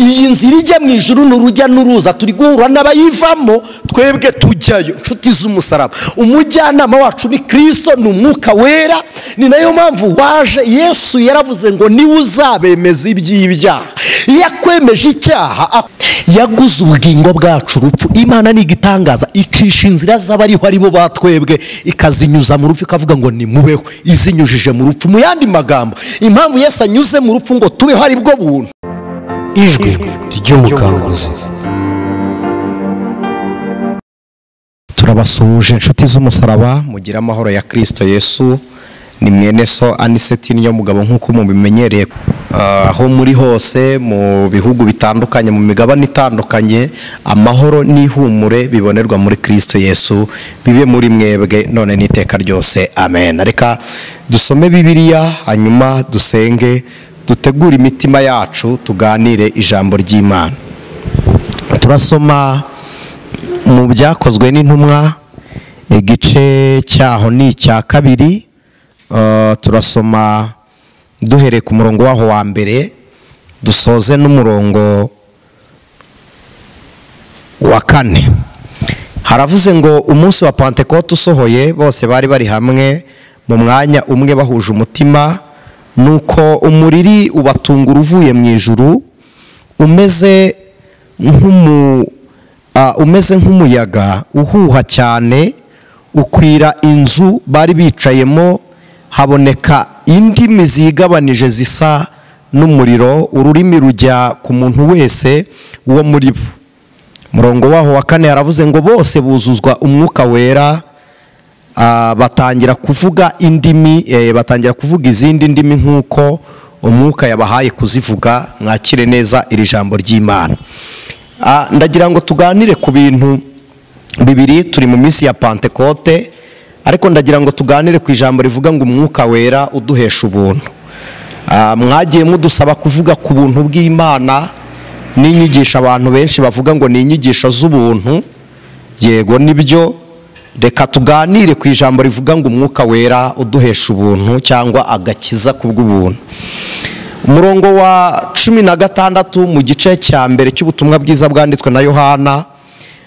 iyi nzira ijya mu ijuru n'urujya n'uruza turi guhura n'abayivamo twebwe tujyayo nshuti z'umusaraba. Umujyanama wacu ni Kristo, ni umwuka wera. Ni nayo mpamvu waje. Yesu yaravuze ngo niwe uzabemeza iby'ibyaha. Iyo akwemeje icyaha yaguze ubugingo bwacu urupfu. Imana ni igitangaza, icisha inzira z'abariho aribo batwebwe ikazinyuza mu rupfu, ikavuga ngo nimubeho, izinyujije mu rupfu. Mu yandi magambo, impamvu Yesu anyuze mu rupfu ngo tubeho ari bwo buntu. Ijwi ry'umukanguzi. Turabasuhuje inshuti z'umusaraba, mugira amahoro ya Kristo Yesu. Ni mwene so Anicet niyo mugabo nk'uko mubimenyereye aho muri hose mu bihugu bitandukanye, mu migabane itandukanye. Amahoro n'ihumure bibonerwa muri Kristo Yesu bibe muri mwebwe none n'iteka ryose, amen. Reka dusome Bibiliya hanyuma dusenge, dutegura imitima yacu, tuganire ijambo ry'Imana. Turasoma mu Byakozwe n'Intumwa igice cyaho ni icya kabiri. Turasoma duhereye ku murongo waho wa mbere dusoze n'umurongo wa 4. Haravuze ngo umunsi wa Pentekote usohoye, bose bari bari hamwe mu mwanya umwe bahuje umutima, nuko umuriri ubatungura uvuye mu ijuru umeze nk'umuyaga uhuha cyane, ukwira inzu bari bicayemo. Haboneka indimi zigabanije zisa n'umuriro, ururimi rujya ku muntu wese uwo muri bo. Murongo waho wa 4 haravuze ngo bose buzuzwa umwuka wera, batangira kuvuga indimi, batangira kuvuga izindi ndimi nk'uko umwuka yabahaye kuzivuga. Mwakire neza iri jambo ry'Imana. Ndagira ngo tuganire ku bintu bibiri. Turi mu minsi ya Pentekote, ariko ndagira ngo tuganire ku ijambo rivuga ngo umwuka wera uduhesha ubuntu. Mwagiye mudusaba kuvuga ku buntu bw'Imana n'inyigisho abantu benshi bavuga ngo ni inyigisho z'ubuntu. Yego nibyo, reka tuganire ku ijambo rivuga ngo umwuka wera uduhesha ubuntu cyangwa agakiza kubw'ubuntu. Umurongo wa 16 mu gice cya mbere cy'ubutumwa bwiza bwanditswe na Yohana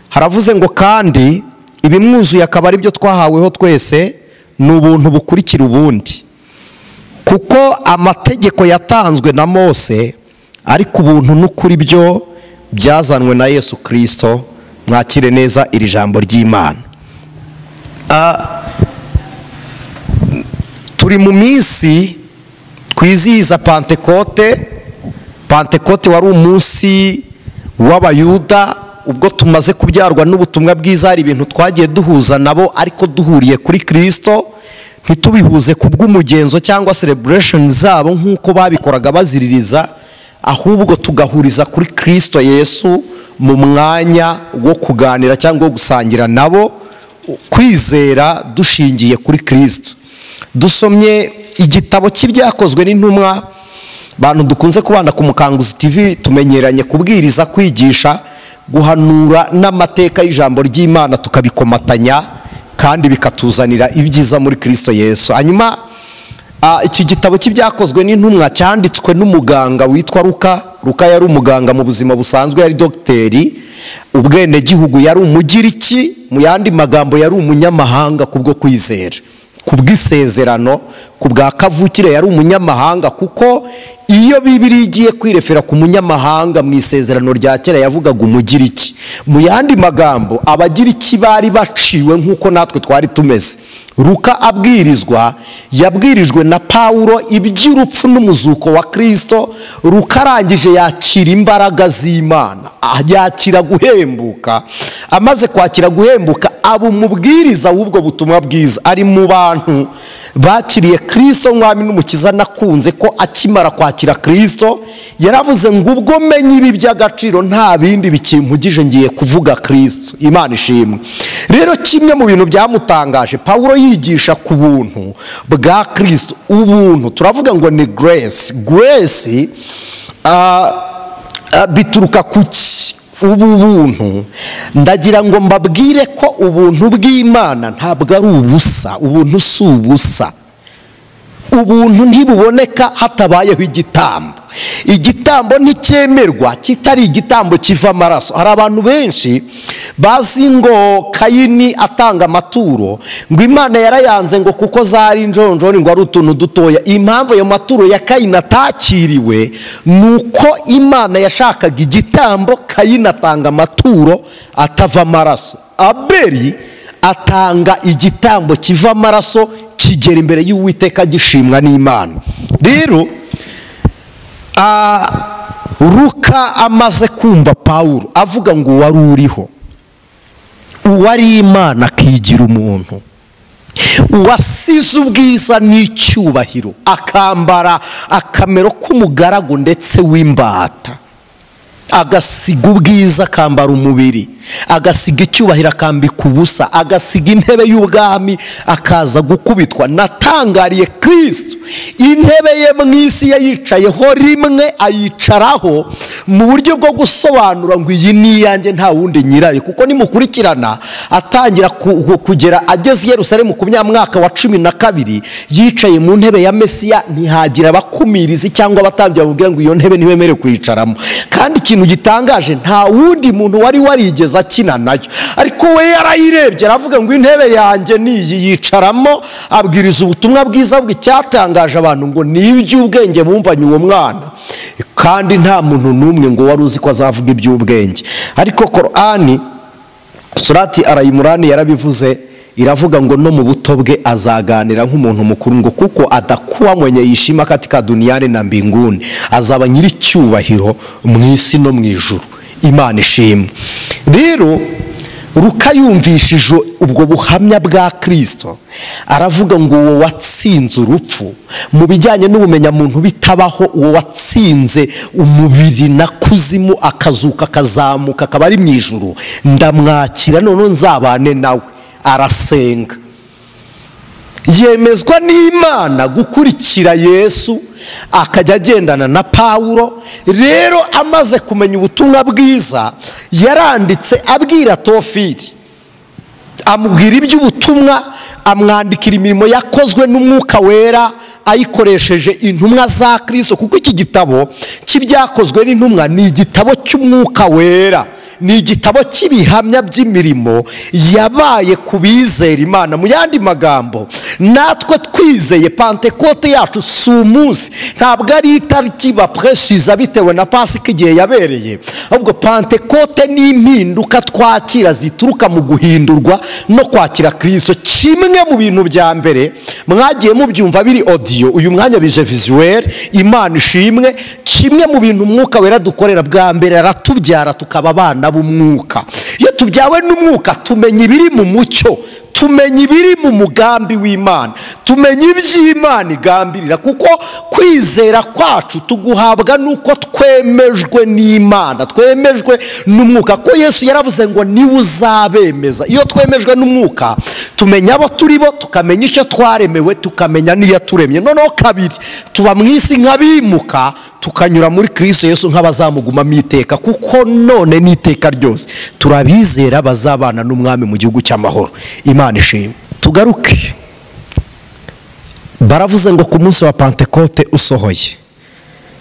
haravuze ngo kandi ibimwuzuye akaba ari byo twahaweho twese, ni ubuntu bukurikira ubundi. Kuko amategeko yatanzwe na Mose, ariko ubuntu n'ukuri byo byazanwe na Yesu Kristo. Mwakire neza iri jambo ry'Imana. Turi mu minsi twizihiza Pentekote. Pentekote wari umunsi w'Abayuda. Ubwo tumaze kubyarwa n'ubutumwa bwiza, hari ibintu twagiye duhuza nabo ariko duhuriye kuri Kristo, ntitubihuze ku bw'umugenzo cyangwa celebration zabo nk'uko babikoraga baziririza, ahubwo tugahuriza kuri Kristo Yesu mu mwanya wo kuganira cyangwa gusangira nabo kwizera dushingiye kuri Kristo. Dusomye igitabo cy'Ibyakozwe n'Intumwa. Bantu dukunze kubana ku Mukanguzi TV tumenyeranye kubwiriza, kwigisha, guhanura n'amateka y'ijambo ry'Imana tukabikomatanya kandi bikatuzanira ibyiza muri Kristo Yesu. Hanyuma iki gitabo cy'Ibyakozwe n'Intumwa cyanditswe n'umuganga witwa Luka yari umuganga mu buzima busanzwe, yari dogiteri. Ubwene gihugu yari umugiriki, mu yandi magambo yari umunyamahanga kubwo kwizera, kubw'isezerano, kubwa kavukire yari umunyamahanga. Kuko iyo Bibiliya igiye kwirefera ku munyamahanga mu isezerano rya kera yavugaga umugiriki. Mu yandi magambo abagiriki bari baciwe nk'uko natwe twari tumeze. Luka yabwirijwe na Pawulo iby'urupfu n'umuzuko wa Kristo. Luka arangije yakira imbaraga z'Imana, yakira guhembuka. Amaze kwakira guhembuka aba umubwiriza w'ubwo butumwa bwiza. Ari mu bantu bakiriye Kristo mwami n'umukiza. Nakunze ko akimara kwakira Kristo yaravuze ngo ubwo menye ibi by'agaciro nta bindi bikimpugije, ngiye kuvuga Kristo. Imana ishimwe. Rero kimwe mu bintu byamutangaje, Pawulo yigisha ku buntu bwa Kristo. Ubuntu turavuga ngo ni grace. Grace bituruka kuki? Ubu buntu ndagira ngo mbabwire ko ubuntu bw'Imana ntabwo ari ubusa. Ubuntu si ubusa. ubuntu ntibuboneka hatabayeho igitambo. Igitambo nticyemerwa kitari igitambo kiva amaraso. Hari abantu benshi bazi ngo Kayini atanga amaturo, ngo Imana yarayanze ngo kuko zari injonjoni, ngo ari utuntu dutoya. Impamvu ayo maturo ya Kayini atakiriwe nuko Imana yashakaga igitambo. Kayini atanga amaturo atava amaraso. Abeli atanga igitambo kiva amaraso kigera imbere y'Uwiteka gishimwa n'Imana. Rero Luka amaze kumva Pawulo avuga ngo wari uriho, uwari Imana akigira umuntu, uwasize ubwiza n'icyubahiro, akambara akamero k'umugaragu ndetse w'imbata, agasiga ubwiza akambara umubiri, agasiga icyubahiro akambika ubusa, agasiga intebe y'ubwami akaza gukubitwa. Natangariye Kristo, intebe ye mu isi yayicayeho rimwe ayicaraho mu buryo bwo gusobanura ngo iyi ni iyanjye nta wundi nyirayo. Kuko nimukurikirana atangira kugera ageze i Yerusalemu ku myaka wa 12 yicaye mu ntebe ya Mesiya, ntihagira abakumirizi cyangwa abatambyi bamubwira ngo iyo ntebe ntiwemerewe kuyicaramo. Kandi ikintu gitangaje, nta wundi muntu wari warigeze akina nayo, ariko we yarayirebye aravuga ngo intebe yanjye niyi, yicaramo abwiriza ubutumwa bwiza. Bw'icyatangaje abantu ngo ni iby'ubwenge bumvanye uwo mwana, kandi nta muntu n'umwe ngo wari uzi ko azavuga iby'ubwenge. Ariko Korani surati RY'IMANA yarabivuze, iravuga ngo no mu buto bwe azaganira nk'umuntu mukuru, ngo kuko atakuwa mwenye yishima katika duniani na mbinguni, azaba nyiri cyubahiro mu isi no mu ijuru. Imana ishimwe. Rero Luka yumvishije ubwo buhamya bwa Kristo, aravuga ngo uwo watsinze urupfu mu bijyanye n'ubumenyamuntu bitabaho, uwo watsinze umubiri na kuzimu, akazuka akazamuka akaba ari mu ijuru, ndamwakira none nzabane nawe. Arasenga, yemezwa n'Imana gukurikira Yesu, akajya agendana na Pawulo. Rero amaze kumenya ubutumwa bwiza, yaranditse abwira Tofili, amubwira iby'ubutumwa, amwandikira imirimo yakozwe n'Umwuka Wera ayikoresheje intumwa za Kristo. Kuko iki gitabo cy'ibyakozwe n'intumwa ni igitabo cy'Umwuka Wera, ni igitabo cy'ibihamya by'imirimo yabaye ku bizera Imana. Mu yandi magambo, natwe twizeye Pentekote yacu si umunsi, ntabwo ari itariki bapresiza bitewe na Pasika igihe yabereye, ahubwo Pentekote ni impinduka twakira zituruka mu guhindurwa no kwakira Kristo. Kimwe mu bintu bya mbere mwagiye mubyumva biri audio, uyu mwanya bije visuel. Imana ishimwe. Kimwe mu bintu Umwuka Wera dukorera, bwa mbere aratubyara tukaba abana b'Umwuka. Iyo tubyawe n'Umwuka tumenya ibiri mu mucyo, tumenya ibiri mu mugambi w'Imana, tumenya iby'Imana igambirira. Kuko kwizera kwacu tuguhabwa nuko twemejwe n'Imana, twemejwe n'Umwuka. Ko Yesu yaravuze ngo niwe uzabemeza. Iyo twemejwe n'Umwuka tumenya abo turi bo, tukamenya icyo twaremewe, tukamenya n'iyaturemye. Noneho kabiri, tuba mu isi nk'abimuka, tukanyura muri Kristo Yesu nk'abazamugumamo iteka. Kuko none n'iteka ryose turabizera bazabana n'Umwami mu gihugu cy'amahoro. Imana ishimwe. Tugaruke, baravuze ngo ku munsi wa Pentekote usohoye,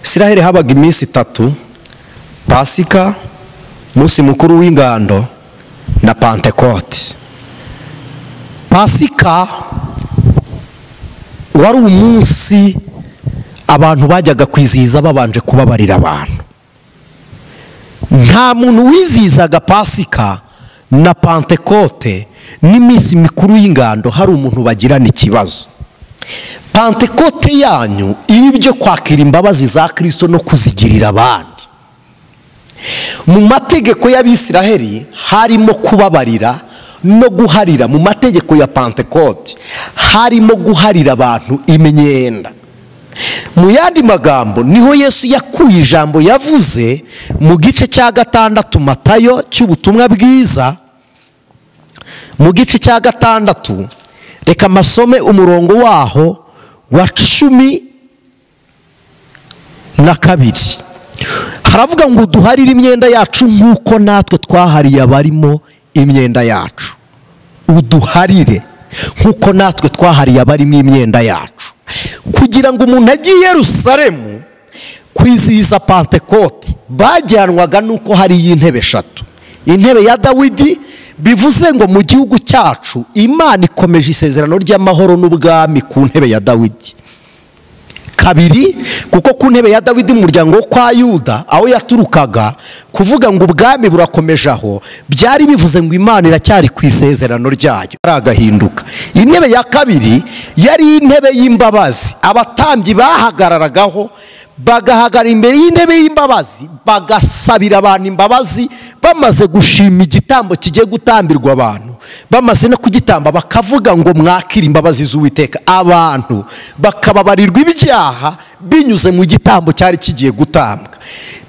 Isiraheli habaga iminsi 3: Pasika, munsi mukuru w'ingando, na Pentekote. Pasika wari umunsi abantu bajyaga kwizihiza babanje kubabarira abantu. Nta muntu wizihizaga Pasika na Pentekote n'iminsi mikuru y'ingando hari umuntu bagirana ikibazo. Pentekote yanyu ibi byo kwakira imbabazi za Kristo no kuzigirira abandi. Mu mategeko y'Abisiraheli harimo kubabarira no guharira. Mu mategeko ya Pentekote harimo guharira abantu imyenda. Mu yandi magambo, niho Yesu yakuye ijambo yavuze mu gice cya 6 Matayo cy'ubutumwa bwiza, mu gice cya 6. Reka masome umurongo waho wa 12. Haravuga ngo duharire imyenda yacu nk'uko natwe twahariye abarimo imyenda yacu. Uduharire nk'uko natwe twahariye abarimo imyenda yacu, kugira ngo umuntu ajye i Yerusalemu kwizihiza Pantekote bajyanwaga nuko hari intebe eshatu. Intebe ya Dawidi bivuze ngo mu gihugu cyacu Imana ikomeje isezerano ry'amahoro n'ubwami ku ntebe ya Dawidi. Kabiri, kuko ku ntebe ya Dawidi mu muryango wo kwa Yuda aho yaturukaga, kuvuga ngo ubwami burakomeje aho byari bivuze ngo Imana iracyari ku isezerano ryayo aragahinduka. Intebe ya kabiri yari intebe y'imbabazi, abatambyi bahagararagaho bagahagarara imbere y'intebe y'imbabazi bagasabira abantu imbabazi, bamaze gushima igitambo kigiye gutambirwa abantu, bamaze no kugitamba bakavuga ngo mwakire imbabazi z'Uwiteka, abantu bakababarirwa ibyaha binyuze mu gitambo cyari kigiye gutambwa.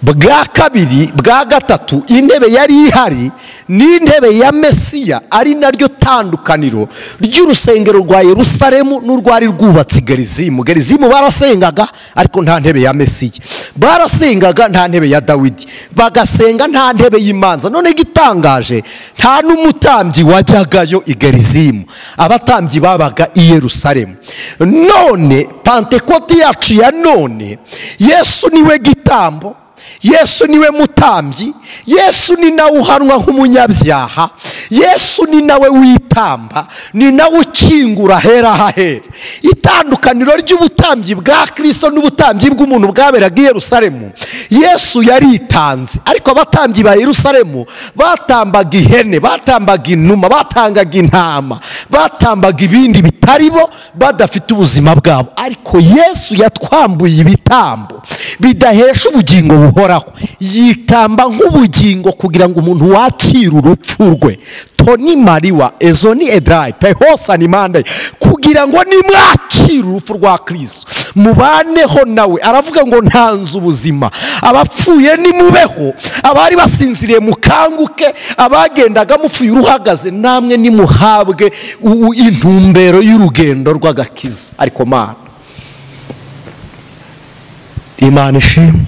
Bwa kabiri, bwa gatatu, intebe yari ihari n'intebe ya Mesiya, ari naryo tandukaniro ry'urusengero rwa Yerusalemu n'urwari rwubatse Gerizimu. Gerizimu barasengaga ariko nta ntebe ya Mesiya, barasengaga nta ntebe ya Dawidi, bagasenga nta ntebe y'imanza. None gitangaje, nta n'umutambyi wajyagayo i Gerizimu, abatambyi babaga i Yerusalemu. None Pantekote yacu ya none, Yesu niwe gitambo, Yesu niwe mutambyi, Yesu ni nawe uhanwa nk'umunyabyaha, Yesu ni nawe witamba, ni nawe ukingura hera hahera. Itandukaniro ry'ubutambyi bwa Kristo n'ubutambyi bw'umuntu bwaberaga i Yerusalemu, Yesu yaritanze, ariko abatambyi ba Yerusalemu batambaga ihene, batambaga inuma, batangaga intama, batambaga ibindi bitari bo, badafite ubuzima bwabo. Ariko Yesu yatwambuye ibitambo bidahesha ubugingo buhoraho, yitamba nk'ubugingo kugira ngo umuntu wakire urupfu rwe. Toni mariwa ezoni edrayi pehosa ni mande, kugira ngo nimwakire urupfu rwa Kristo mubaneho nawe. Aravuga ngo ntanze ubuzima, abapfuye nimubeho, abari basinziriye mukanguke, abagendaga mupfuye uruhagaze namwe nimuhabwe intumbero y'urugendo rw'agakiza. Ariko Mana, Imana ishimwe,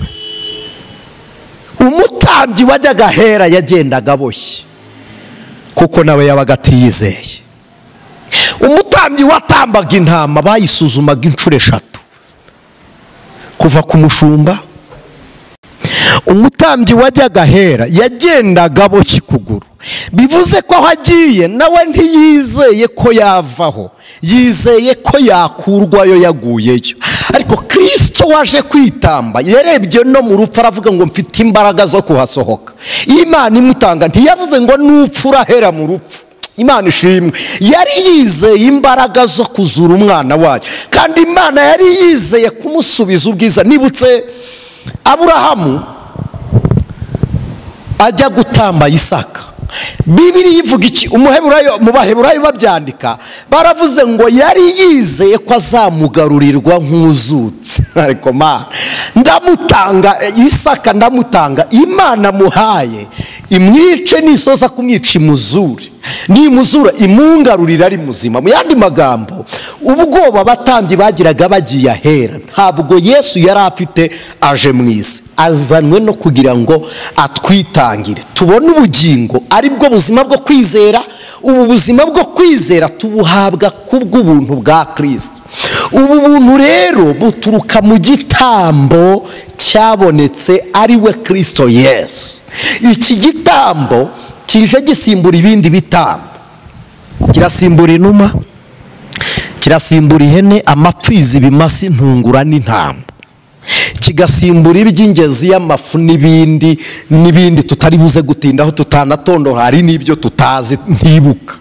umutambyi wajyaga ahera yagendaga aboshye kuko nawe yabaga atiyizeye. Umutambyi watambaga intama bayisuzumaga inshuro eshatu kuva ku mushumba. Umutambyi wajyaga ahera yagendaga aboshye ukuguru, bivuze ko aho agiye nawe ntiyizeye ko yavaho, yizeye ko yakurwayo yaguyeyo. Ariko Kristo waje kwitamba yarebye no mu rupfu, aravuga ngo mfite imbaraga zo kuhasohoka. Imana imutanga ntiyavuze ngo nupfura hera mu rupfu. Imana ishimwe, yari yizeye imbaraga zo kuzura umwana wayo, kandi Imana yari yizeye kumusubiza ubwiza. Nibutse Aburahamu ajya gutamba Isaka, Bibiliya ivuga iki? Mu Baheburayo babyandika baravuze ngo yari yizeye ko azamugarurirwa nk'uzutse. Ariko Mana, ndamutanga Isaka, ndamutanga, Imana muhaye imwice nisoza kumwica imuzure, nimuzura imungarurira ari muzima. Mu yandi magambo, ubwoba abatambyi bagiraga bagiye ahera ntabwo Yesu yari afite aje mu isi, azanwe no kugira ngo atwitangire tubone ubugingo, ari bwo buzima bwo kwizera. Ubu buzima bwo kwizera tubuhabwa kubw'ubuntu bwa Kristo. Ubu buntu rero buturuka mu gitambo cyabonetse, ari we Kristo Yesu. Iki gitambo kije gisimbura ibindi bitambo, kirasimbura inuma, kirasimbura ihene, amapfizi, ibimasa, intungura n'intama, kigasimbura iby'ingezi y'amafu n'ibindi tutari buze gutindaho, tutanatondora, hari n'ibyo tutazi ntibuka.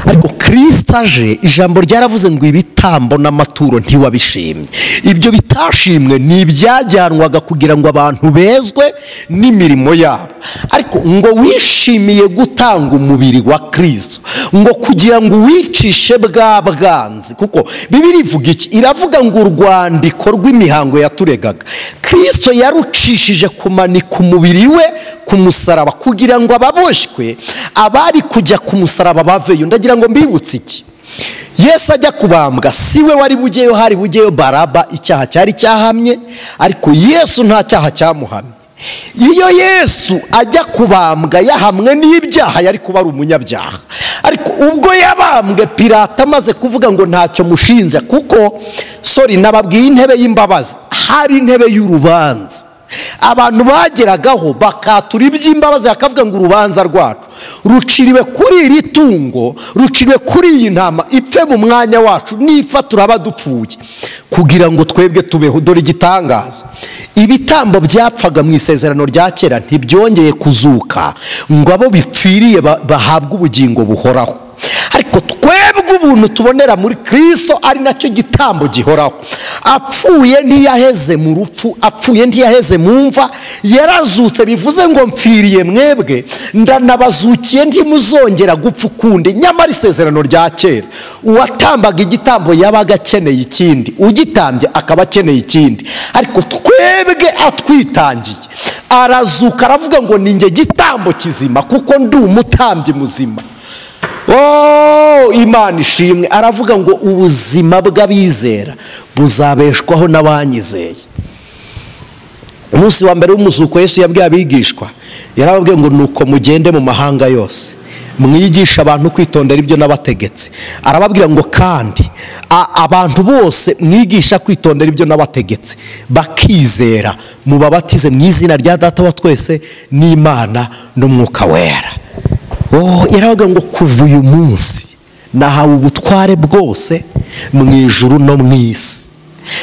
Ariko Kristo aje, ijambo ryaravuze ngo ibitambo n'amaturo ntiwabishimye. Ibyo bitashimwe ni ibyajyanwaga kugira ngo abantu bezwe n'imirimo yabo, ariko ngo wishimiye gutanga umubiri wa Kristo, ngo kugira ngo wicishe bwa bwanzi. Kuko Bibiliya ivuga iki? Iravuga ngo urwandiko rw'imihango yaturegaga Kristo yarucishije kumanika umubiri we ku musaraba, kugira ngo ababoshywe, abari kujya ku musaraba baveyo. Ndagira ngo mbibutse iki? Yesu ajya kubambwa si we wari bugeyo, hari bugeyo Baraba, icyaha cyari cyahamye, ariko Yesu nta cyaha cyamuhamye. Iyo Yesu ajya kubambwa yahamwe n'ibyaha, yari kuba ari umunyabyaha. ariko ubwo yabambwe Pilato amaze kuvuga ngo ntacyo mushinja, kuko nababwiye intebe y'imbabazi, hari intebe y'urubanza. Abantu bageragaho bakatura iby'imbabazi, bakavuga ngo urubanza rwacu ruciriwe kuri iri tungo, ruciriwe kuri iyi ntama, ipfe mu mwanya wacu, nifa turaba dupfuye, kugira ngo twebwe tubeho. Dore igitangaza, ibitambo byapfaga mu isezerano rya kera ntibyongeye kuzuka ngo abo bipfiriye bahabwe ubugingo buhoraho, ariko twebwe ubuntu tubonera muri Kristo ari nacyo gitambo gihoraho. Apfuye ntiyaheze mu rupfu, apfuye ntiyaheze mu mva, yarazutse, bivuze ngo mpfiriye mwebwe, ndanabazukiye ntimuzongera gupfa ukundi. Nyamara isezerano rya kera uwatambaga igitambo yabaga akeneye ikindi, ugitambye akaba akeneye ikindi, ariko twebwe atwitangiye arazuka, aravuga ngo ni njye gitambo kizima kuko ndi umutambyi muzima. Imana ishimwe. Aravuga ngo ubuzima bw'abizera buzabeshwaho n'abanyizeye. Umunsi wa mbere w'umuzuko Yesu yabwiye abigishwa, yarababwiye ngo nuko mugende mu mahanga yose mwigisha abantu kwitondera ibyo nabategetse. Arababwira ngo kandi abantu bose mwigisha kwitondera ibyo nabategetse bakizera, mubabatize mu izina rya Data wa twese n'Imana n'Umwuka wera. Yaravuga ngo kuva uyu munsi nahawe ubutware bwose mu ijuru no mu isi.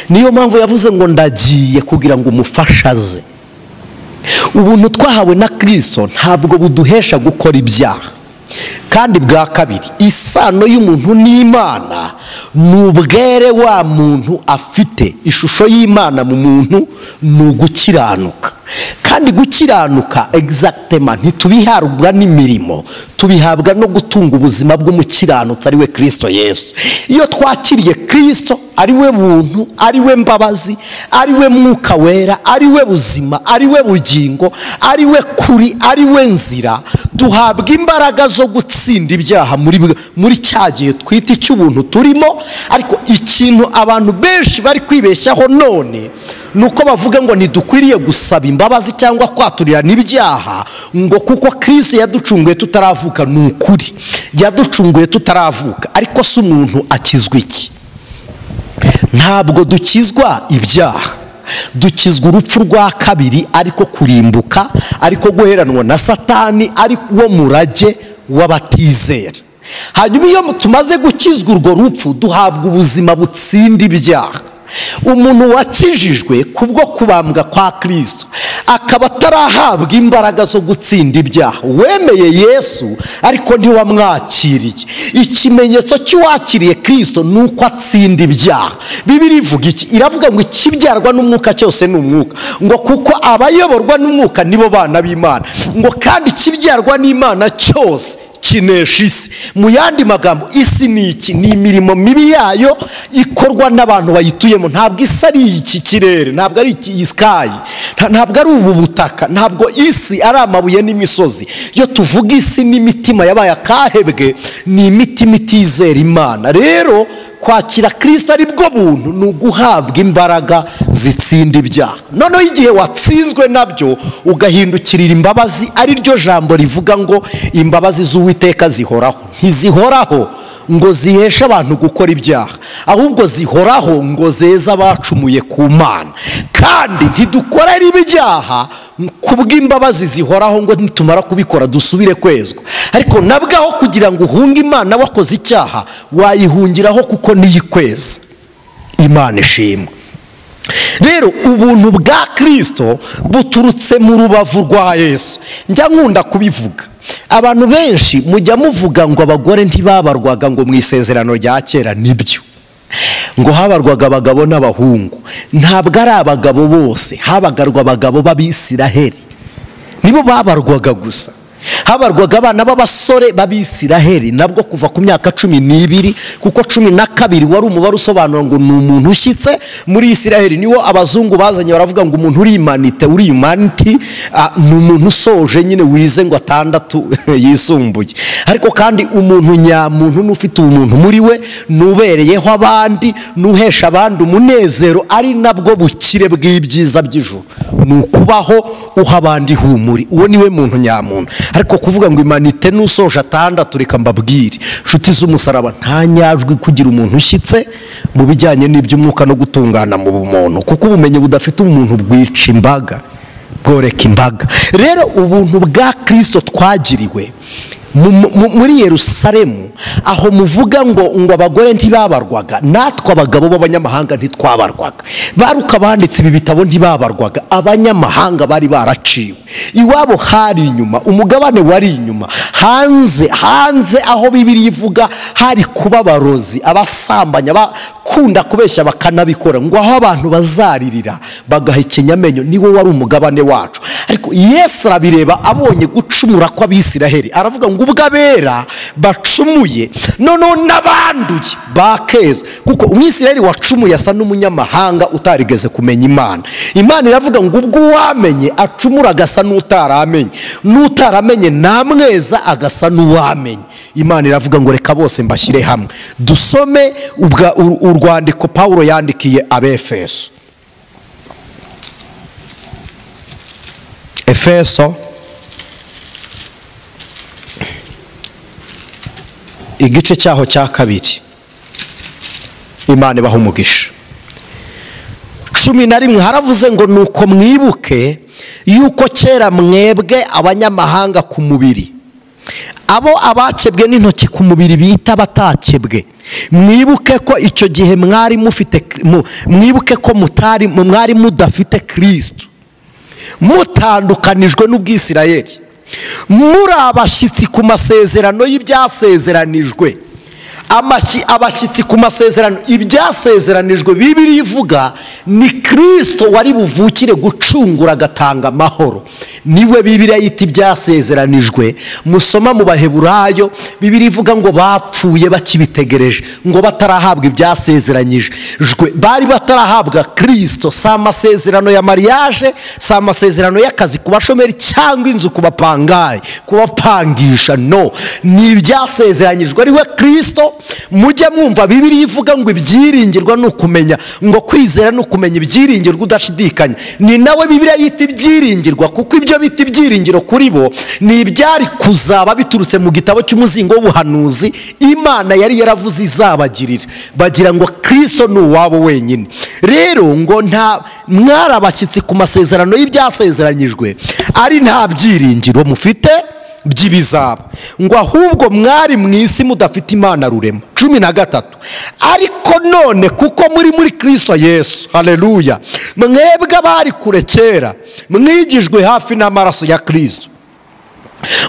Niyo mpamvu yavuze ngo ndagiye kugira ngo umufashe aze. Ubuntu twahawe na Kristo ntabwo buduhesha gukora ibyaha. Kandi bwa kabiri, isano y'umuntu n'Imana ni ubwere wa muntu afite. Ishusho y'Imana mu muntu ni ugukiranuka, kandi gukiranuka exactement ntitubihabwa n'imirimo, tubihabwa no gutunga ubuzima bw'umukiranutsi ari we Kristo Yesu. Iyo twakiriye Kristo ari we buntu, ari we mbabazi, ari we Mwuka wera, ari we buzima, ari we bugingo, ari we kuri, ari we nzira, duhabwa imbaraga zo gutsinda ibyaha muri cya gihe twita icy'ubuntu turimo. Ariko ikintu abantu benshi bari kwibeshyaho none nuko bavuga ngo ntidukwiriye gusaba imbabazi cyangwa kwaturirana ibyaha, ngo kuko Kristo yaducunguye tutaravuka. Ni ukuri, yaducunguye tutaravuka, ariko si umuntu akizwa iki? Ntabwo dukizwa ibyaha, dukizwa urupfu rwa kabiri, ariko kurimbuka, ariko guheranwa na Satani, ariko uwo murage w'abatizera. Hanyuma iyo tumaze gukizwa urwo rupfu, duhabwa ubuzima butsinda ibyaha. Umuntu wakijijwe kubwo kubambwa kwa Kristo akaba atarahabwa imbaraga zo gutsinda ibyaha, wemeye Yesu ariko ntiwamwakiriye. Ikimenyetso cy'uwakiriye Kristo ni uko atsinda ibyaha. Bibiliya ivuga iki? Iravuga ngo ikibyarwa n'umwuka cyose ni umwuka, ngo kuko abayoborwa n'umwuka nibo bana b'Imana, ngo kandi ikibyarwa n'Imana cyose kinesha isi. Mu yandi magambo, isi ni iki? Ni imirimo mibi yayo ikorwa n'abantu bayituyemo. Ntabwo isi ari iki kirere, ntabwo ari iki sky, ntabwo ari ubu butaka, ntabwo isi ari amabuye n'imisozi. Iyo tuvuga isi n'imitima yabaye akahebwe, ni imitima itizera Imana. Rero kwakira Kristo ari bwo buntu, ni uguhabwa imbaraga zitsinda ibyaha. Noneho igihe watsinzwe nabyo ugahindukirira imbabazi, ari ryo jambo rivuga ngo imbabazi z'Uwiteka zihoraho. Ntizihoraho ngo ziheshe abantu gukora ibyaha, ahubwo zihoraho ngo zeza abacumuye ku Mana. Kandi ntidukorera ibyaha kubw'imbabazi zihoraho ngo nitumara kubikora dusubire kwezwa, ariko nabwaho kugira ngo uhunge Imana wakoze icyaha, wayihungiraho kuko niyikweza. Imana ishimwe. Rero ubuntu bwa Kristo buturutse mu rubavu rwa Yesu. Njya nkunda kubivuga, abantu benshi mujya muvuga ngo abagore ntibabarwaga ngo mu isezerano rya kera. Nibyo, ngo habarwaga abagabo n'abahungu. Ntabwo ari abagabo bose, habagarwa abagabo b'Abisiraheli nibo babarwaga gusa. Habarwaga abana b'abasore b'Abisiraheli nabwo kuva ku myaka 12, kuko 12 wari umubare usobanura ngo ni umuntu ushyitse muri Isiraheli. Niwo abazungu bazanye baravuga ngo umuntu uri humanity, ni umuntu usoje nyine wize ngo 6 yisumbuye. Ariko kandi umuntu nyamuntu n'ufite umuntu muri we, nubereyeho abandi, nuhesha abandi umunezero, ari nabwo bukire bw'ibyiza by'ijuru, ni ukubaho uha abandi humuri. Uwo niwe muntu nyamuntu. ariko kuvuga ngo imanite n'usoje atandatu reka mbabwire nshuti z'umusaraba nta nyajwi kugira umuntu ushyitse mu bijyanye n'iby'umwuka no gutungana mu bumuntu, kuko ubumenyi budafite umuntu bwica imbaga bworeka imbaga. Rero ubuntu bwa Kristo twagiriwe muri Yerusalemu aho muvuga ngo abagore ntibabarwaga, natwe abagabo b'abanyamahanga ntitwabarwaga, baruka banditse ibi bitabo ntibabarwaga, abanyamahanga bari baraciwe, iwabo hari inyuma, umugabane wari inyuma, hanze aho Bibiliya ivuga hari kuba abarozi, abasambanya, bakunda kubeshya bakanabikora, ngo aho abantu bazaririra bagahekenya amenyo niwe wari umugabane wacu. Ariko Yesu arabireba abonye gucumura kw'Abisiraheli aravuga ngo ubwo abera bacumuye noneho n'abanduye bakeza, kuko Umwisiraheli wacumuye asa n'umunyamahanga utarigeze kumenya Imana. Imana iravuga ngo ubwo uwamenye acumura agasa n'utaramenye namweza agasa n'uwamenye. Imana iravuga ngo reka bose mbashyire hamwe. Dusome urwandiko Pawulo yandikiye Abefeso. Efeso igice cyaho cya 2. Imana ibaha umugisha. 11 haravuze ngo nuko mwibuke yuko kera mwebwe abanyamahanga ku mubiri, abo abakebwe n'intoki ku mubiri bita batakebwe, mwibuke ko icyo gihe mwibuke ko mwari mudafite Kristo, mutandukanijwe n'Ubwisirayeli, muri abashyitsi ku masezerano y'ibyasezeranijwe. Abashyitsi ku masezerano ibyasezeranijwe Bibiliya ivuga ni Kristo wari buvukire gucungura agatanga amahoro, niwe Bibiliya yita ibyasezeranijwe. Musoma mu Baheburayo Bibiliya ivuga ngo bapfuye bakibitegereje, ngo batarahabwa ibyasezeranyijwe, bari batarahabwa Kristo. Si amasezerano ya mariage, si amasezerano y'akazi ku bashomeri cyangwa inzu ku bapangayi kubapangisha, no, ni ibyasezeranyijwe ariwe Kristo. Mujya mwumva Bibiliya ivuga ngo ibyiringirwa ni ukumenya, ngo kwizera ni ukumenya ibyiringirwa udashidikanya, ni nawe Bibiliya yita ibyiringirwa, kuko ibyo bita ibyiringiro kuri bo ni ibyari kuzaba biturutse mu gitabo cy'umuzingo w'ubuhanuzi Imana yari yaravuze izabagirira, bagira ngo Kristo ni uwabo wenyine. Rero ngo nta mwari abashyitsi ku masezerano y'ibyasezeranyijwe ari nta byiringiro mufite by'ibizaba, ngo ahubwo mwari mu isi mudafite Imana rurema. 13 ariko none kuko muri Kristo Yesu, haleluya, mwebwe abari kure kera mwigijwe hafi n'amaraso ya Kristo.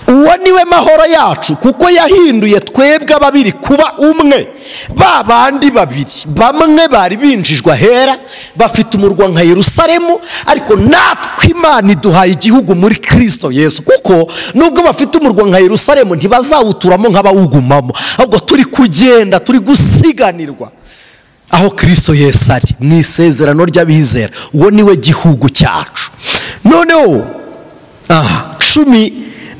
Uwo niwe mahoro yacu, kuko yahinduye twebwe ababiri kuba umwe. Ba bandi babiri, bamwe bari binjijwe ahera bafite umurwa nka Yerusalemu, ariko natwe Imana iduhaye igihugu muri Kristo Yesu, kuko nubwo bafite umurwa nka Yerusalemu ntibazawuturamo nk'abawugumamo, ahubwo turi kugenda, turi gusiganirwa aho Kristo Yesu ari mu isezerano ry'abizera. Uwo niwe gihugu cyacu. Noneho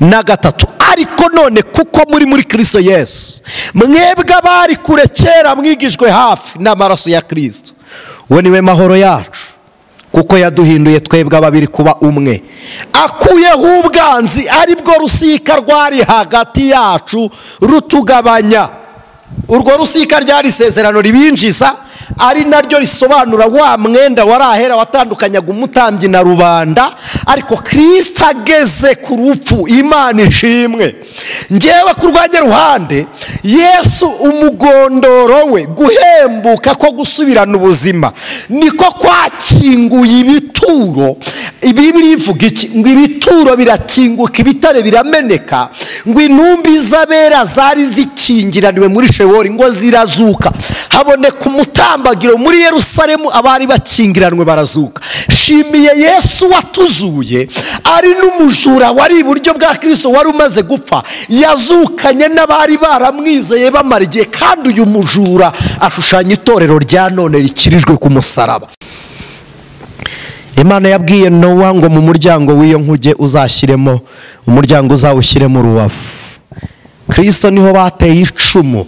13 ariko none kuko muri Kristo Yesu, mwebwe abari kure kera mwigijwe hafi n'amaraso ya Kristo. Uwo niwe mahoro yacu, kuko yaduhinduye twebwe ababiri kuba umwe, akuyeho ubwanzi aribwo rusika rwari hagati yacu rutugabanya. Urwo rusika ryari isezerano ribinjiza, ari naryo risobanura wa mwenda wari ahera watandukanyaga umutambyi na rubanda. Ariko Kristo ageze ku rupfu, Imana ishimwe, ngewe ku rwanjye ruhande, Yesu umugondoro we, guhembuka ko gusubirana ubuzima niko kwakinguye ibituro. Bibiliya ivuga iki? Ngo ibituro birakinguka, ibitare birameneka, ngo intumbi z'abera zari zikingiraniwe muri Shewori ngo zirazuka, haboneka umutambagiro muri Yerusalemu, abari bakingiranwe barazuka. Shimiye Yesu watuzuye, ari n'umujura wari iburyo bwa Kristo wari umaze gupfa, yazukanye n'abari baramwizeye bamara igihe, kandi uyu mujura ashushanya itorero rya none rikirijwe ku musaraba. Imana yabwiye Nowa ngo mu muryango w'iyo nkuge uzashyiremo, umuryango uzawushyiremo urubavu. Kristo niho bateye icumu,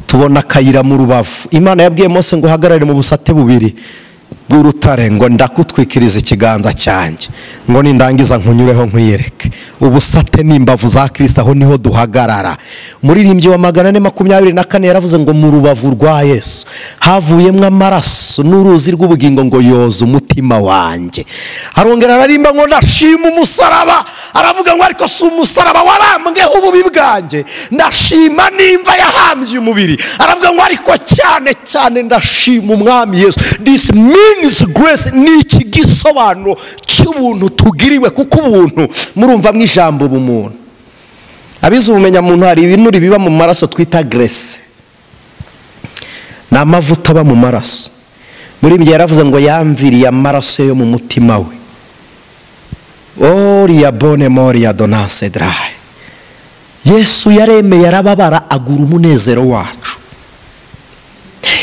tubona akayira mu rubavu. Imana yabwiye Mose ngo hagarare mu busate bubiri, bw'urutare ngo ndakutwikiriza ikiganza cyanjye ngo nindangiza nkunyureho nkwiyereke. Ubusate n'imbavu za Kristo aho niho duhagarara. Umuririmbyi wa 424 yaravuze ngo mu rubavu rwa Yesu havuyemwe amaraso n'uruzi rw'ubugingo ngo yoza umutima wanjye. Arongera ararimba ngo ndashima umusaraba, aravuga ngo ariko si umusaraba warambweho ububi bwanjye, ndashima nimva yahambye umubiri. Aravuga ngo ariko cyane cyane ndashima umwami Yesu. This means grace, ni iki gisobanuro cy'ubuntu tugiriwe, kuko ubuntu murumva mw'ijambo ubumuntu. Abize ubumenya muntu hari ibintu biba mu maraso twita grace, n'amavuta aba mu maraso. Muri ibyo yaravuze ngo yamviriye amaraso yo mu mutima we. Oria bone moria donase dry. Yesu yaremeye arababara agura umunezero wacu,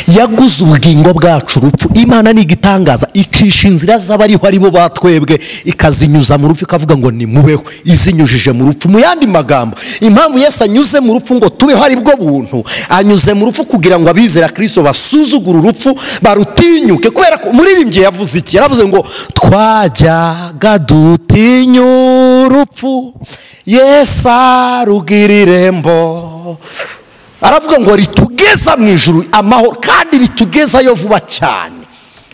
yaguze ubugingo bwacu urupfu. Imana ni igitangaza, icisha inzira z'abariho aribo batwebwe ikazinyuza mu rupfu, ikavuga ngo ni mubeho, izinyujije mu rupfu. Mu yandi magambo, impamvu Yesu anyuze mu rupfu ngo tubeho ari bwo buntu, anyuze mu rupfu kugira ngo abizera Kristo basuzugura urupfu barutinyuke. Kubera ko umuririmbyi yavuze iki? Yaravuze ngo twajyaga dutinya urupfu, Yesu arugira irembo. Aravuga ngo ritugeza mu ijuru amahoro, kandi ritugezayo vuba cyane,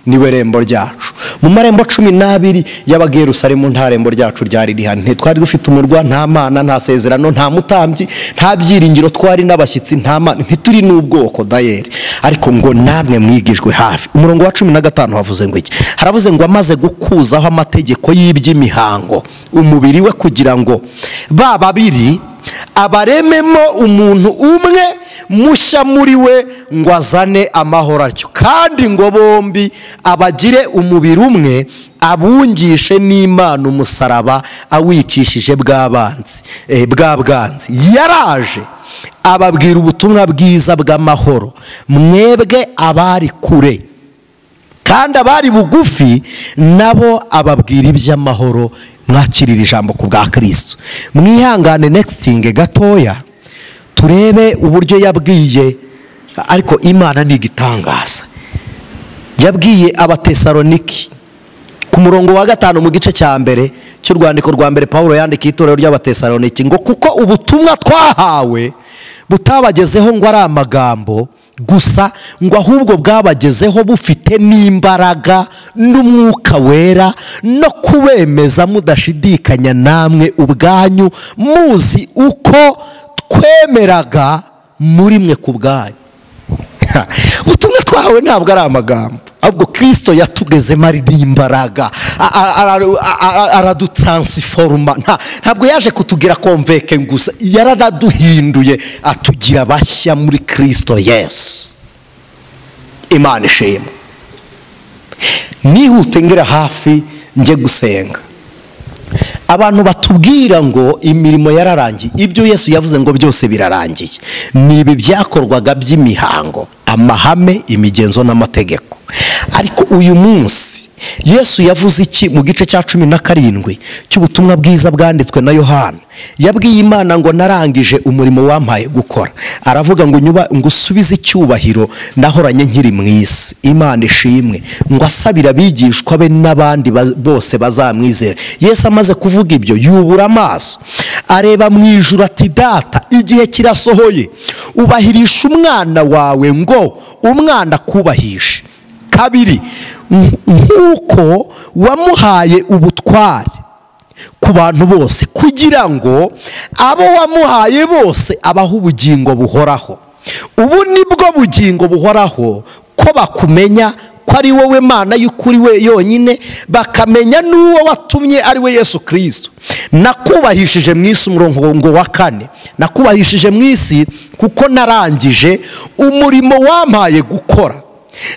niwe rembo ryacu. Mu marembo 12 y'abaga Yerusalemu nta rembo ryacu ryari rihari. Ntitwari dufite umurwa, nta mana, nta sezerano, nta mutambyi, nta byiringiro, twari n'abashyitsi, nta mana, ntituri n'ubwoko dayeri. Ariko ngo namwe mwigijwe hafi. Umurongo wa 15 havuze ngo iki? Haravuze ngo amaze gukuzaho amategeko y'iby'imihango umubiri we, kugira ngo babiri abarememo umuntu umwe mushya muri we, ngo azane amahoro atyo, kandi ngo bombi abagire umubiri umwe, abungishe n'Imana umusaraba awicishije bw'abanzi bw'abwanzi. Yaraje ababwira ubutumwa bwiza bw'amahoro, mwebwe abari kure, kandi abari bugufi nabo ababwira iby'amahoro. Mwakirira ijambo ku bwa Kristo. Mwihangane nexting gatoya turebe uburyo yabwiye. Ariko Imana ni igitangaza. Yabwiye Abatesaloniki ku murongo wa 5 mu gice cya mbere cy'urwandiko rwa mbere Paulo yandikiye itorero ry'Abatesaloniki ngo kuko ubutumwa twahawe butabagezeho ngo ari amagambo gusa, ngo ahubwo bwabagezeho bufite n'imbaraga n'umwuka wera, no kubemeza mudashidikanya namwe ubwanyu muzi uko twemeraga muri mwe ku bwanyu. Ubutumwa twahawe ntabwo ari amagambo, ahubwo Kristo yatugezemo ari n'imbaraga, aradutransforma. Ntabwo yaje kutugira konveke gusa, yaranaduhinduye atugira bashya muri Kristo Yesu. Imana ishimwe. Nihute ngira hafi nje gusenga. Abantu batubwira ngo imirimo yararangiye, ibyo Yesu yavuze ngo byose birarangiye. Nibi byakorwaga by'imihango, amahame, imigenzo n'amategeko. Ariko uyu munsi Yesu yavuze iki mu gice cya 17 cy'ubutumwa bwiza bwanditswe na Yohana? Yabwiye Imana ngo narangije umurimo wampaye gukora. Aravuga ngo ngo usubize icyubahiro nahoranye nkiri mu isi. Imana ishimwe. Ngo asabira abigishwa be n'abandi bose bazamwizera. Yesu amaze kuvuga ibyo yubura amaso, areba mu ijuru ati data, igihe kirasohoye, ubahirisha umwana wawe ngo umwana kubahishe. Kabiri, nk'uko wamuhaye ubutware ku bantu bose, kugira ngo abo wamuhaye bose abaho ubugingo buhoraho. Ubu nibwo bugingo buhoraho, ko bakumenya ko ari wowe Mana y'ukuri we yonyine, bakamenya n'uwo watumye ari we Yesu Kristo. Nakubahishije mu isi, umurongo wa 4, nakubahishije mu isi kuko narangije umurimo wampaye gukora.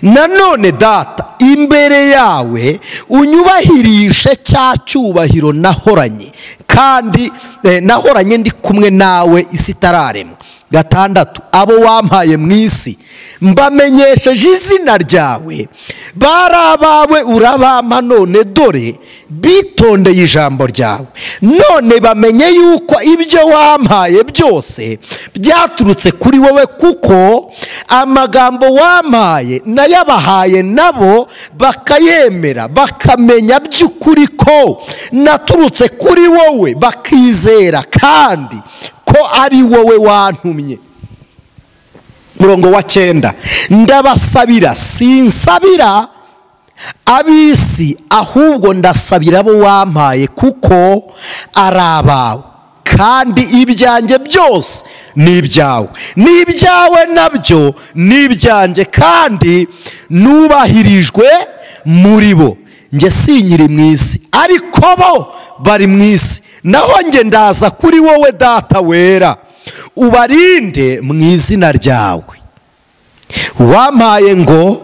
Nanone data, imbere yawe unyubahirishe cya cyubahiro nahoranye, kandi nahoranye ndi kumwe nawe isi itararemwa. 6 abo wampaye mu isi mbamenyesheje izina ryawe, bari abawe urabampa, none dore bitondeye ijambo ryawe, none bamenye yuko ibyo wampaye byose byaturutse kuri wowe, kuko amagambo wampaye nayabahaye nabo bakayemera, bakamenya by'ukuri ko naturutse kuri wowe, bakizera kandi ko ari wowe wantumye. Murongo wa 9, ndabasabira, sinsabira ab'isi, ahubwo ndasabira abo wampaye, kuko ari abawe, kandi ibyanjye byose ni ibyawe, n'ibyawe nabyo ni ibyanjye, kandi nubahirijwe muri bo. Njye sinkiri mu isi, ariko bo bari mu isi, naho njye ndaza kuri wowe Data wera, ubarinde mu izina ryawe wampaye, ngo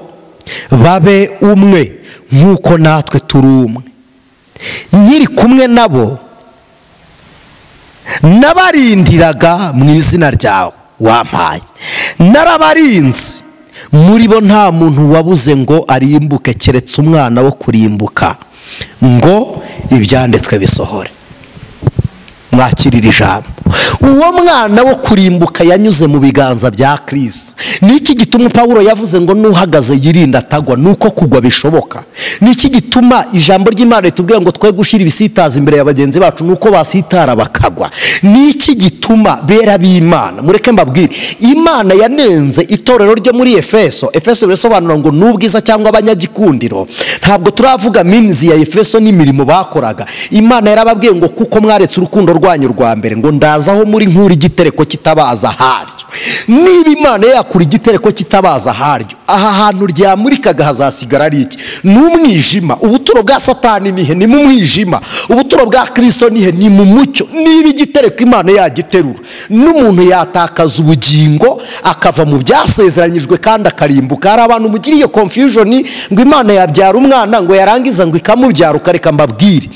babe umwe nk'uko natwe turi umwe. Nkiri kumwe nabo nabarindiraga mu izina ryawe wampaye, narabarinze, muri bo nta muntu wabuze ngo arimbuke, keretse umwana wo kurimbuka, ngo ibyanditswe bisohore. Mwakirira ijambo. Uwo mwana wo kurimbuka yanyuze mu biganza bya Kristo. Niki gituma Pawulo yavuze ngo nuhagaze yirinda atagwa, nuko kugwa bishoboka. Niki gituma ijambo ry'Imana ritubwira ngo twe gushira ibisitaza imbere y'abagenzi bacu, nuko basitara bakagwa. Niki gituma bera b'Imana, mureke mbabwire, Imana yanenze itorero ryo muri Efeso birasobanura ngo nubwiza cyangwa abanyagikundiro. Ntabwo turavuga minzi ya Efeso n'imirimo bakoraga. Imana yarababwiye ngo kuko mwaretse urukundo rwanyu rwa mbere, ngo ndazaho muri nkuri igitereko kitabaza haryo. Niba Imana yakura igitereko kitabaza haryo, aha hantu ryamurikaga hazasigara ari iki? N'umwijima. Ubuturo bwa Satani nihe? Ni mu mwijima. Ubuturo bwa Kristo nihe? Ni mu mucyo. Niba igitereko Imana yagiterura, n'umuntu yatakaza ubugingo akava mu byasezeranyijwe kandi akarimbuka. Hari abantu mugiriye confusion ngo Imana yabyara umwana ngo yarangiza ngo ikamubyara. Ukareka mbabwire,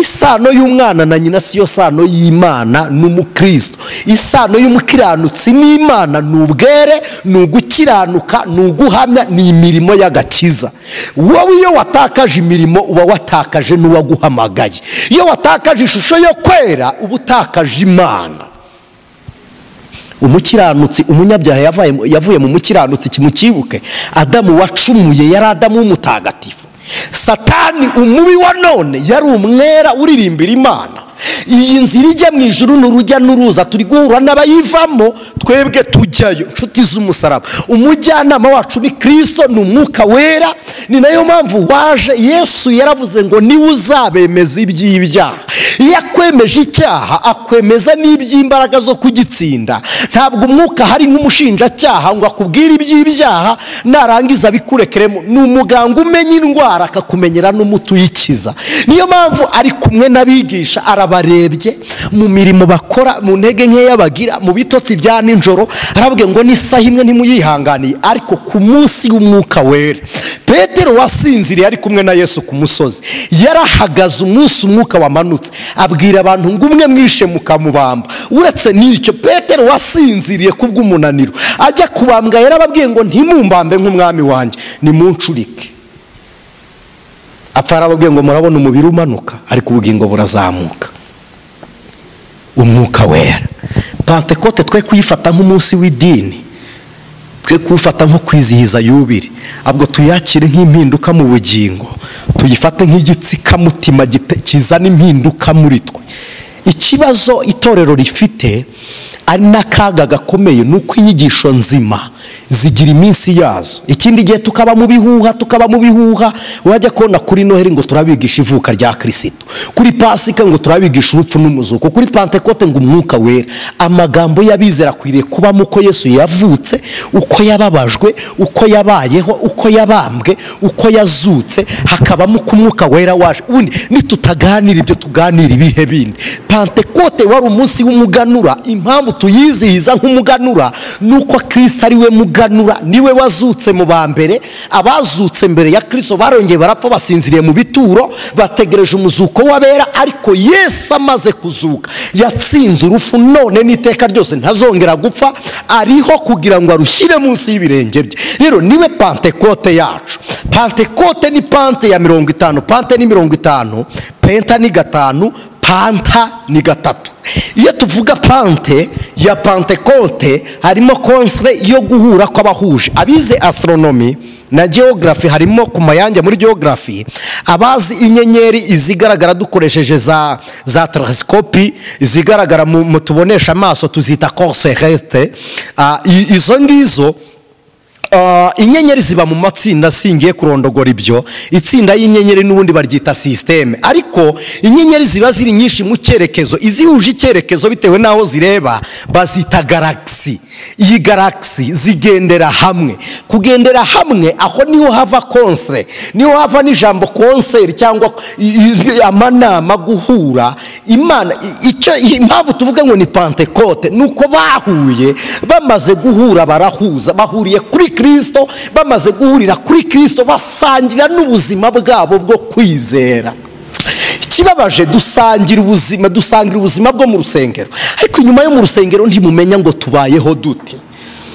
isano y'umwana na nyina siyo sano y'Imana n'umukristo. Isano y'umukiranutsi n'Imana ni ubwere, ni ugukiranuka, ni uguhamya, ni imirimo y'agakiza. Wowe iyo watakaje imirimo uba watakaje n'uwaguhamagaye. Iyo watakaje ishusho yo kwera uba utakaje Imana. Umukiranutsi, umunyabyaha yavuye mu mukiranutsi, kimukibuke. Adamu wacumuye yari Adamu w'umutagatifu. Satani umubi wa none yari umwera uririmbira Imana. Iyi nzira ijya mu ijuru n'urujya n'uruza, turi guhura n'abayivamo, twebwe tujyayo. Nshuti z'umusaraba, umujyanama wacu ni Kristo, ni umwuka wera. Ni nayo mpamvu waje. Yesu yaravuze ngo niwe uzabemeza iby'ibyaha. Iyo akwemeje icyaha akwemeza n'iby'imbaraga zo kugitsinda. Ntabwo umwuka hari nk'umushinjacyaha ngo akubwire iby'ibyaha narangiza bikurekeremo. Ni umuganga umenya indwara akakumenyera n'umuti uyikiza. Niyo mpamvu ari kumwe n'abigisha, arabarebye mu mirimo bakora, mu ntege nkeya bagira, mu bitotsi bya nijoro. Arababwiye ngo n'isaha imwe ntimuyihanganiye, ariko ku munsi w'umwuka wera. Petero wasinziriye ari kumwe na Yesu ku musozi, yarahagaze umunsi umwuka wamanutse, abwira abantu ngo umwe mwishe mukamubamba. Uretse n'icyo, Petero wasinziriye kubw'umunaniro, ajya kubambwa yarababwiye ngo ntimumbambe nk'umwami wanjye, nimuncurike. Apfa arababwiye ngo murabona umubiri umanuka, ariko ubugingo burazamuka. Umwuka wera. Pentekote twe kuyifata nk'umunsi w'idini, twe kuwufata nko kwizihiza yubiri, ahubwo tuyakire nk'impinduka mu bugingo, tuyifate nk'igitsikamutima kizana impinduka muri twe. Ikibazo itorero rifite ari n'akaga gakomeye, nuko inyigisho nzima zigira iminsi yazo. Ikindi gihe tukaba mu bihuha, wajya kubona kuri Noheli ngo turabigisha ivuka rya Kristo, kuri Pasika ngo turabigisha urupfu n'umuzuko, kuri Pentekote ngo umwuka wera. Amagambo y'abizera akwiriye kubamo uko Yesu yavutse, uko yababajwe, uko yabayeho, uko yabambwe, uko yazutse, hakabamo uko umwuka wera waje. Ubundi nitutaganira ibyo tuganira ibihe bindi. Pentekote wari umunsi w'umuganura. Impamvu tuyizihiza nk'umuganura nuko Kristo ari we umuganura niwe wazutse mu ba mbere. Abazutse mbere ya Kristo barongeye barapfa basinziriye mu bituro bategereje umuzuko w'abera, ariko Yesu amaze kuzuka yatsinze urupfu, none n'iteka ryose ntazongera gupfa, ariho kugira ngo arushyire munsi y'ibirenge bye. Rero niwe Pentekote yacu. Pentekote ni pante ya 50, pante ni 50, penta ni 5, panta ni 3. Iyo tuvuga pante ya Pentekote harimo konsre yo guhura kw'abahuje. Abize astronomy na geography harimo ku mayange muri geography, abazi inyenyeri izigaragara dukoresheje za telescope, izigaragara mu tubonesha amaso tuzita corps terrestre. Izo ngizo inyenyeri ziba mu matsinda, singiye kurondogora ibyo. Itsinda y'inyenyeri n'ubundi baryita systeme, ariko inyenyeri ziba ziri nyinshi mu cyerekezo, izihuje icyerekezo bitewe naho zireba bazita galaxy. Iyi galaxy zigendera hamwe. Kugendera hamwe aho niho hava konsre, niho hava n'ijambo concert cyangwa amanama, guhura. Imana icyo impamvu tuvuga ngo ni Pentekote nuko bahuye, bamaze guhura barahuza, bahuriye kuri Kristo, bamaze guhurira kuri Kristo basangira n'ubuzima bwabo bwo kwizera. Kibabaje dusangira ubuzima bwo mu rusengero, ariko nyuma yo mu rusengero ntimumenya ngo tubayeho dute,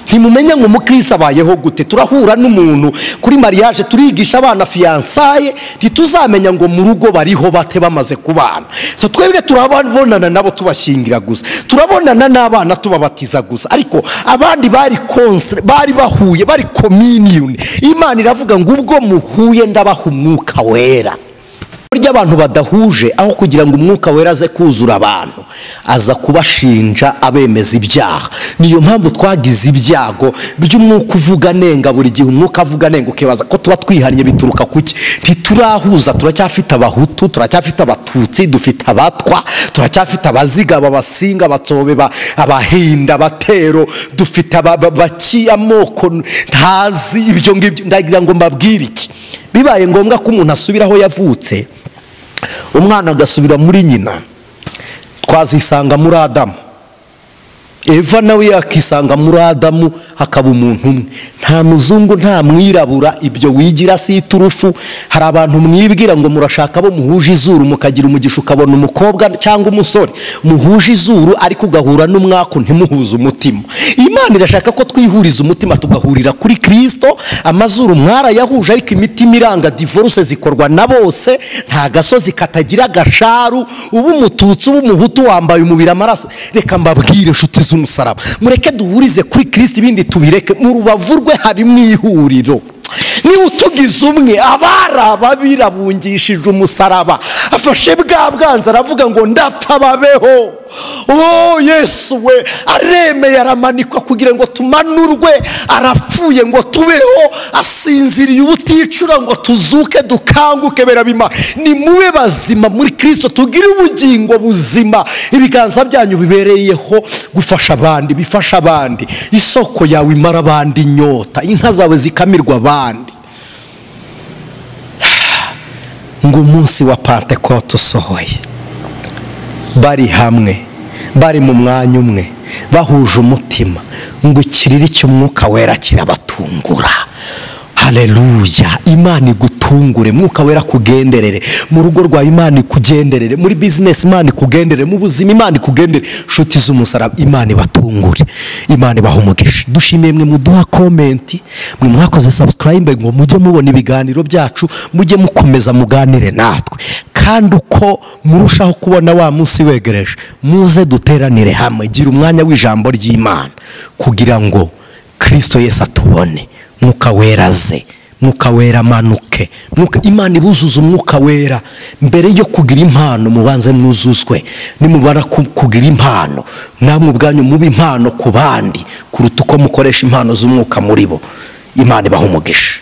ntimumenya ngo umukristo abayeho gute. Turahura n'umuntu kuri mariage, turigisha abana fiançaye, ntituzamenya ngo mu rugo bariho bate bamaze kubana. Twebwe turabonana nabo tubashingira gusa, turabonana n'abana tubabatiza gusa, ariko abandi bari consre, bari bahuye, bari communion. Imana iravuga ngo ubwo muhuye ndabaha umwuka wera. Burya abantu badahuje, aho kugira ngo umwuka wera aze kuzura abantu, aza kubashinja abemeza ibyaha. Niyo mpamvu twagize ibyago by'umwuka uvuga nenga. Buri gihe umwuka avuga nenga ukibaza ko tuba twihannye bituruka kuki. Ntiturahuza, turacyafite abahutu, turacyafite abatutsi, dufite abatwa, turacyafite abaziga, abasinga, abatsobe, abahinda, abatero, dufite abaki amoko ntazi. Ibyo ngibyo ndagira ngo mbabwire iki, bibaye ngombwa ko umuntu asubira aho yavutse, umwana agasubira muri nyina, twazisanga muri Adamu. Eva nawe yakisanga muri Adamu, hakaba umuntu umwe. Nta muzungu, nta mwirabura, ibyo wigira si iturufu. Hari abantu mwibwira ngo murashaka bo muhuje izuru, mukagira umugisha ukabona umukobwa cyangwa umusore muhuje izuru, ariko ugahura n'umwaka ntimuhuze umutima. Imana irashaka ko twihuriza umutima tugahurira kuri Kristo. Amazuru mwarayahuje, ariko imitima iranga divorce zikorwa na bose. Nta gasozi katagira gasharu, ubu umututsi, ubu umuhutu, wambaye umubiri amaraso. Reka mbabwire inshuti z'umusaraba, mureke duhurize kuri Kristo, ibindi tubireke. Mu rubavu rwe harimo ihuriro. Niba utugize umwe, abari birabungishije umusaraba, afashe bwa bwanza aravuga ngo ndapfa babeho. Oh Yesu we aremeye, aramanikwa kugira ngo tumanurwe. Arapfuye ngo tubeho, asinziriye ubuticura ngo tuzuke dukanguke. Berabima ni mube bazima muri Kristo, tugire ubugingo buzima. Ibiganza byanyu bibereyeho gufasha abandi, bifasha abandi. Isoko yawe imara abandi inyota, inka zawe zikamirwa abandi. Ngo umunsi wa Pentekote usohoye, bari hamwe, bari mu mwanya umwe, bahuje umutima, ngo ikiriri cy'umwuka wera kirabatungura. Haleluya! Imana igutungure, mwuka wera kugenderere mu rugo rwa, Imana ikugenderere muri business, Imana ikugenderere mu buzima, Imana ikugenderere. Shuti z'umusaraba, Imana ibatungure, Imana ibaha umugisha. Dushimiye mwe muduha comment, mwe mwakoze subscribe ngo mujye mubona ibiganiro byacu, mujye mukomeza muganire natwe. Kandi uko murushaho kubona wa munsi wegereje, muze duteranire hamwe. Gira umwanya w'ijambo ry'Imana kugira ngo Kristo Yesu atubone. Mwuka wera ze, mwuka wera manuke, Imana ibuzuza umwuka wera. Mbere yo kugira impano mubanze mwuzuzwe. Nimubara kugira impano, namwe ubwanyu mubi impano ku bandi, kuruta uko mukoresha impano z'umwuka muri bo. Imana ibaha umugisha.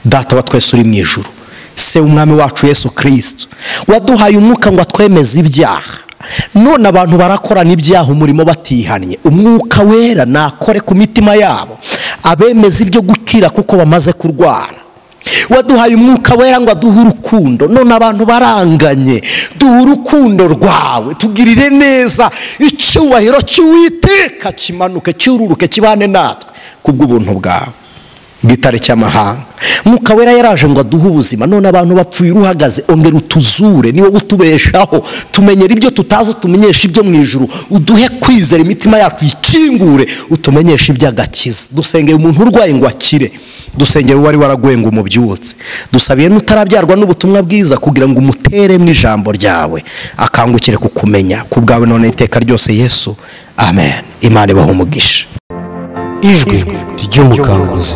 Data wa twese uri mu ijuru, se umwami wacu Yesu Kristo, waduhaye umwuka ngo atwemeze ibyaha. None abantu barakorana ibyaha umurimo batihannye. Umwuka wera nakore ku mitima yabo, abemeza ibyo gukira kuko bamaze kurwara. Waduhaye umwuka wera ngo aduhe urukundo, none abantu baranganye. Duhe urukundo rwawe, tugirire neza. Icyubahiro cy'Uwiteka kimanuke, cyururuke, kibane natwe. kubw'ubuntu bwawe gitare cy'amahanga. Mwuka wera yaraje ngo aduhe ubuzima, none abantu bapfuye uruhagaze, ongera utuzure, niwe utubeshaho, tumenyera ibyo tutazi, utumenyesha ibyo mu ijuru, uduhe kwizera, imitima yacu ikingure, utumenyesha iby'agakiza. Dusengeye umuntu urwaye ngo akire, dusengeye uwari waraguye ngo umubyutse, dusabiye n'utarabyarwa n'ubutumwa bwiza kugira ngo umuteremo ijambo ryawe akangukire kukumenya ku bwawe none iteka ryose Yesu, amen. Imana ibahe umugisha. Ijwi ry'umukanguzi.